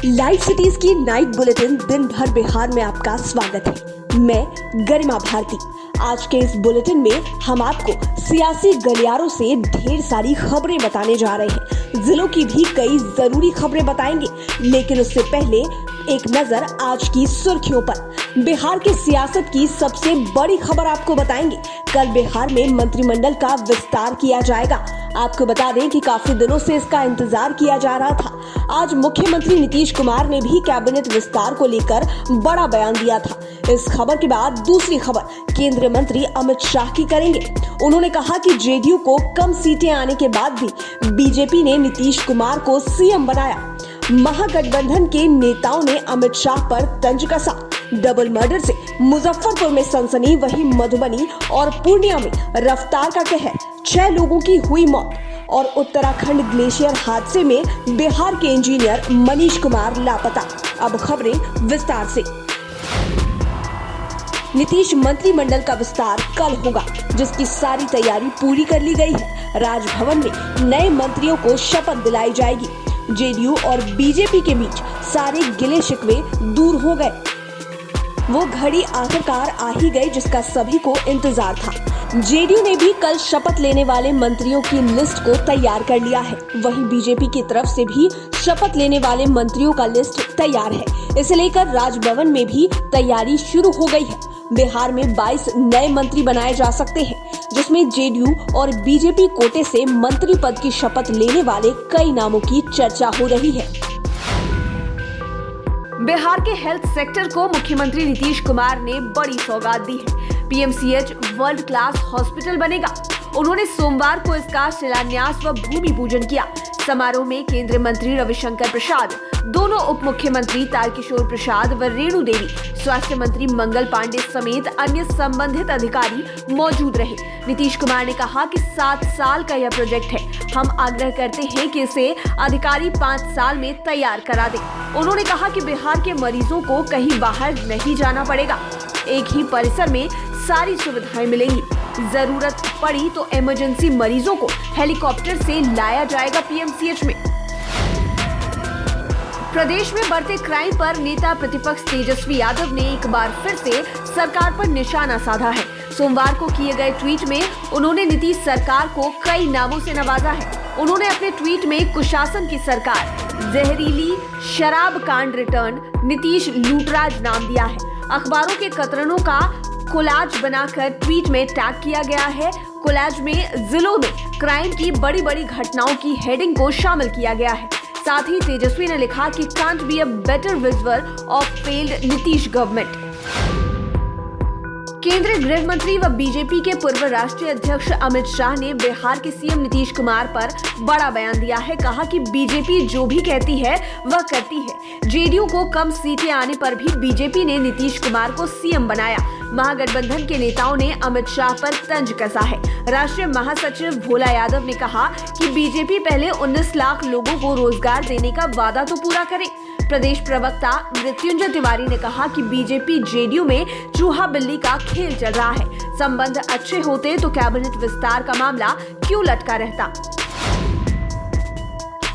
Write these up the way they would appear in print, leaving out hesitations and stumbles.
Live cities की night bulletin दिन भर बिहार में आपका स्वागत है। मैं गरिमा भारती। आज के इस बुलेटिन में हम आपको सियासी गलियारों से ढेर सारी खबरें बताने जा रहे हैं। जिलों की भी कई जरूरी खबरें बताएंगे, लेकिन उससे पहले एक नजर आज की सुर्खियों पर। बिहार की सियासत की सबसे बड़ी खबर आपको बताएंगे। कल बिहार में मंत्रिमंडल का विस्तार किया जाएगा। आपको बता दें कि काफी दिनों से इसका इंतजार किया जा रहा था। आज मुख्यमंत्री नीतीश कुमार ने भी कैबिनेट विस्तार को लेकर बड़ा बयान दिया था। इस खबर के बाद दूसरी खबर केंद्रीय मंत्री अमित शाह की करेंगे। उन्होंने कहा कि जेडीयू को कम सीटें आने के बाद भी बीजेपी ने नीतीश कुमार को सीएम बनाया। महागठबंधन के नेताओं ने अमित शाह पर तंज कसा। डबल मर्डर से मुजफ्फरपुर में सनसनी, वहीं मधुबनी और पूर्णिया में रफ्तार का कहर, 6 लोगों की हुई मौत। और उत्तराखंड ग्लेशियर हादसे में बिहार के इंजीनियर मनीष कुमार लापता। अब खबरें विस्तार से। नीतीश मंत्रिमंडल का विस्तार कल होगा, जिसकी सारी तैयारी पूरी कर ली गई है। राजभवन में नए मंत्रियों को शपथ दिलाई जाएगी। जेडीयू और बीजेपी के बीच सारे गिले शिकवे दूर हो गए। वो घड़ी आखिरकार आ ही गई जिसका सभी को इंतजार था। जेडीयू ने भी कल शपथ लेने वाले मंत्रियों की लिस्ट को तैयार कर लिया है। वहीं बीजेपी की तरफ से भी शपथ लेने वाले मंत्रियों का लिस्ट तैयार है। इसे लेकर राजभवन में भी तैयारी शुरू हो गई है। बिहार में 22 नए मंत्री बनाए जा सकते हैं, जिसमें जेडीयू और बीजेपी कोटे से मंत्री पद की शपथ लेने वाले कई नामों की चर्चा हो रही है। बिहार के हेल्थ सेक्टर को मुख्यमंत्री नीतीश कुमार ने बड़ी सौगात दी है। पीएमसीएच वर्ल्ड क्लास हॉस्पिटल बनेगा। उन्होंने सोमवार को इसका शिलान्यास व भूमि पूजन किया। समारोह में केंद्रीय मंत्री रविशंकर प्रसाद, दोनों उप मुख्यमंत्री तारकिशोर प्रसाद व रेणु देवी, स्वास्थ्य मंत्री मंगल पांडे समेत अन्य संबंधित अधिकारी मौजूद रहे। नीतीश कुमार ने कहा कि 7 साल का यह प्रोजेक्ट है। हम आग्रह करते हैं कि इसे अधिकारी 5 साल में तैयार करा दें। उन्होंने कहा कि बिहार के मरीजों को कहीं बाहर नहीं जाना पड़ेगा। एक ही परिसर में सारी सुविधाएं मिलेंगी। जरूरत पड़ी तो इमरजेंसी मरीजों को हेलीकॉप्टर से लाया जाएगा पीएमसीएच में। प्रदेश में बढ़ते क्राइम पर नेता प्रतिपक्ष तेजस्वी यादव ने एक बार फिर से सरकार पर निशाना साधा है। सोमवार को किए गए ट्वीट में उन्होंने नीतीश सरकार को कई नामों से नवाजा है। उन्होंने अपने ट्वीट में कुशासन की सरकार, जहरीली शराब कांड रिटर्न, नीतीश लूटराज नाम दिया है। अखबारों के कतरनों का कोलाज बनाकर ट्वीट में टैग किया गया है। कोलाज में जिलों में क्राइम की बड़ी बड़ी घटनाओं की हेडिंग को शामिल किया गया है। साथ ही तेजस्वी ने लिखा कि can't be a better visual of failed Nitish government. केंद्रीय गृह मंत्री व बीजेपी के पूर्व राष्ट्रीय अध्यक्ष अमित शाह ने बिहार के सीएम नीतीश कुमार पर बड़ा बयान दिया है। कहा कि बीजेपी जो भी कहती है वह करती है। जेडीयू को कम सीटें आने पर भी बीजेपी ने नीतीश कुमार को सीएम बनाया। महागठबंधन के नेताओं ने अमित शाह पर तंज कसा है। राष्ट्रीय महासचिव भोला यादव ने कहा कि बीजेपी पहले 19 लाख लोगों को रोजगार देने का वादा तो पूरा करे। प्रदेश प्रवक्ता मृत्युंजय तिवारी ने कहा कि बीजेपी जेडीयू में चूहा बिल्ली का खेल चल रहा है। संबंध अच्छे होते तो कैबिनेट विस्तार का मामला क्यों लटका रहता।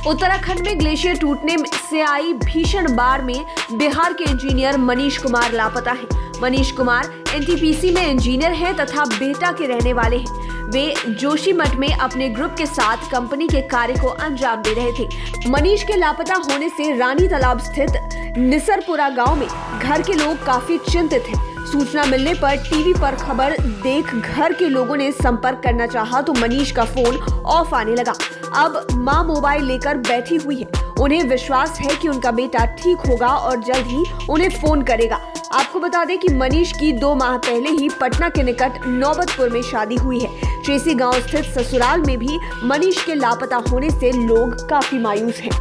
उत्तराखंड में ग्लेशियर टूटने से आई भीषण बाढ़ में बिहार के इंजीनियर मनीष कुमार लापता है। मनीष कुमार एनटीपीसी में इंजीनियर हैं तथा बिहटा के रहने वाले हैं। वे जोशीमठ में अपने ग्रुप के साथ कंपनी के कार्य को अंजाम दे रहे थे। मनीष के लापता होने से रानी तालाब स्थित निसरपुरा गांव में घर के लोग काफी चिंतित हैं। सूचना मिलने पर टीवी पर खबर देख घर के लोगों ने संपर्क करना चाहा तो मनीष का फोन ऑफ आने लगा। अब मां मोबाइल लेकर बैठी हुई है। उन्हें विश्वास है कि उनका बेटा ठीक होगा और जल्द ही उन्हें फोन करेगा। आपको बता दें कि मनीष की 2 माह पहले ही पटना के निकट नौबतपुर में शादी हुई है। चेसी गांव स्थित ससुराल में भी मनीष के लापता होने से लोग काफी मायूस हैं।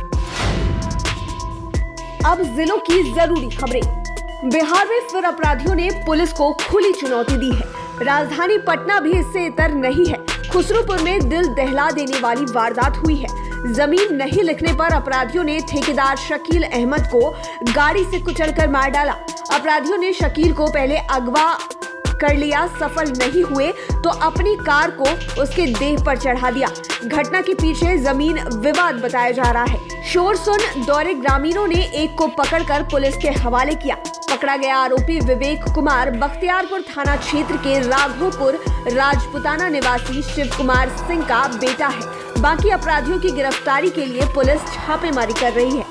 अब जिलों की जरूरी खबरें। बिहार में फिर अपराधियों ने पुलिस को खुली चुनौती दी है। राजधानी पटना भी इससे इतर नहीं है। खुसरूपुर में दिल दहला देने वाली वारदात हुई है। जमीन नहीं लिखने पर अपराधियों ने ठेकेदार शकील अहमद को गाड़ी से कुचलकर मार डाला। अपराधियों ने शकील को पहले अगवा कर लिया, सफल नहीं हुए तो अपनी कार को उसके देह पर चढ़ा दिया। घटना के पीछे जमीन विवाद बताया जा रहा है। शोर सुन दौड़े ग्रामीणों ने एक को पकड़कर पुलिस के हवाले किया। पकड़ा गया आरोपी विवेक कुमार बख्तियारपुर थाना क्षेत्र के राघोपुर राजपुताना निवासी शिव कुमार सिंह का बेटा है। बाकी अपराधियों की गिरफ्तारी के लिए पुलिस छापेमारी कर रही है।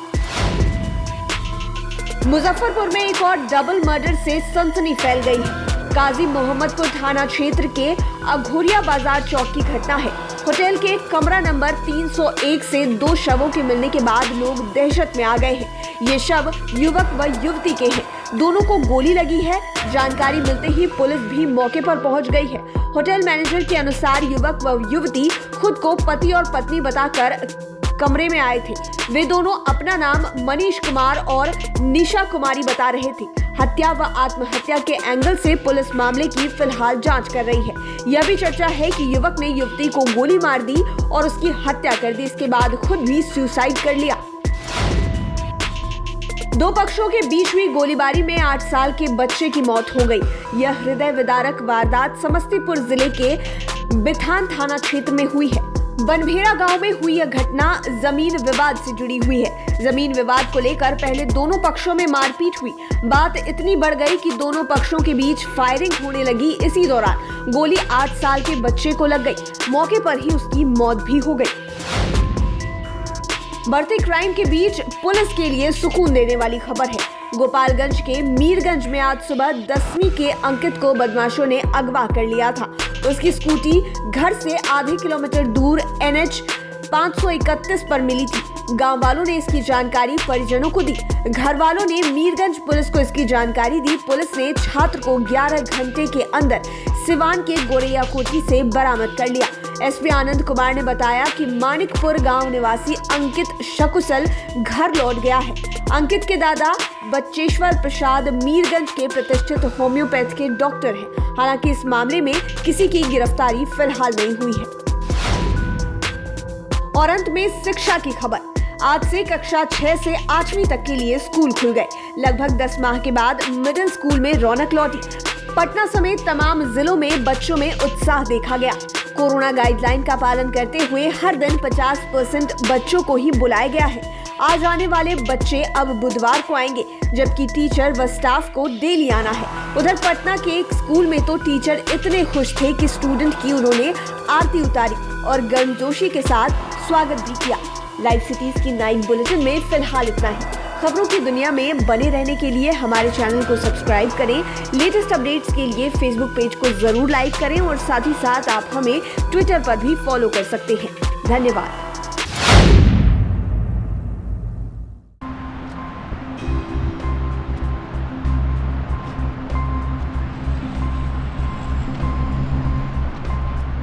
मुजफ्फरपुर में एक और डबल मर्डर से सनसनी फैल गई है। काजी मोहम्मदपुर थाना क्षेत्र के अघोरिया बाजार चौक की घटना है। होटल के कमरा नंबर 301 से 2 शवों के मिलने के बाद लोग दहशत में आ गए हैं। ये शव युवक व युवती के हैं। दोनों को गोली लगी है। जानकारी मिलते ही पुलिस भी मौके पर पहुंच गई है। होटल मैनेजर के अनुसार युवक व युवती खुद को पति और पत्नी बताकर कमरे में आए थे। वे दोनों अपना नाम मनीष कुमार और निशा कुमारी बता रहे थे। हत्या व आत्महत्या के एंगल से पुलिस मामले की फिलहाल जांच कर रही है। यह भी चर्चा है कि युवक ने युवती को गोली मार दी और उसकी हत्या कर दी। इसके बाद खुद भी सुसाइड कर लिया। 2 पक्षों के बीच हुई गोलीबारी में 8 साल के बच्चे की मौत हो गई। यह हृदय विदारक वारदात समस्तीपुर जिले के बिथान थाना क्षेत्र में हुई है। बनभेरा गांव में हुई यह घटना जमीन विवाद से जुड़ी हुई है। जमीन विवाद को लेकर पहले दोनों पक्षों में मारपीट हुई। बात इतनी बढ़ गई कि दोनों पक्षों के बीच फायरिंग होने लगी। इसी दौरान गोली 8 साल के बच्चे को लग गई। मौके पर ही उसकी मौत भी हो गई। बढ़ते क्राइम के बीच पुलिस के लिए सुकून देने वाली खबर है। गोपालगंज के मीरगंज में आज सुबह 10वीं के अंकित को बदमाशों ने अगवा कर लिया था। उसकी स्कूटी घर से आधे किलोमीटर दूर NH 531 पर मिली थी। गांव वालों ने इसकी जानकारी परिजनों को दी। घर वालों ने मीरगंज पुलिस को इसकी जानकारी दी। पुलिस ने छात्र को 11 घंटे के अंदर सिवान के गोरैया कोठी से बरामद कर लिया। एसपी आनंद कुमार ने बताया कि मानिकपुर गांव निवासी अंकित सकुशल घर लौट गया है। अंकित के दादा बच्चेश्वर प्रसाद मीरगंज के प्रतिष्ठित होम्योपैथ के डॉक्टर हैं। हालांकि इस मामले में किसी की गिरफ्तारी फिलहाल नहीं हुई है। और अंत में शिक्षा की खबर। आज से कक्षा 6 से 8वीं तक के लिए स्कूल खुल गए। लगभग 10 माह के बाद मिडिल स्कूल में रौनक लौटी। पटना समेत तमाम जिलों में बच्चों में उत्साह देखा गया। कोरोना गाइडलाइन का पालन करते हुए हर दिन 50% बच्चों को ही बुलाया गया है। आज आने वाले बच्चे अब बुधवार को आएंगे, जबकि टीचर व स्टाफ को डेली आना है। उधर पटना के एक स्कूल में तो टीचर इतने खुश थे कि स्टूडेंट की उन्होंने आरती उतारी और गर्मजोशी के साथ स्वागत भी किया। लाइव सिटीज की 9 बुलेटिन में फिलहाल इतना ही। खबरों की दुनिया में बने रहने के लिए हमारे चैनल को सब्सक्राइब करें। लेटेस्ट अपडेट्स के लिए फेसबुक पेज को जरूर लाइक करें और साथ ही साथ आप हमें ट्विटर पर भी फॉलो कर सकते हैं। धन्यवाद।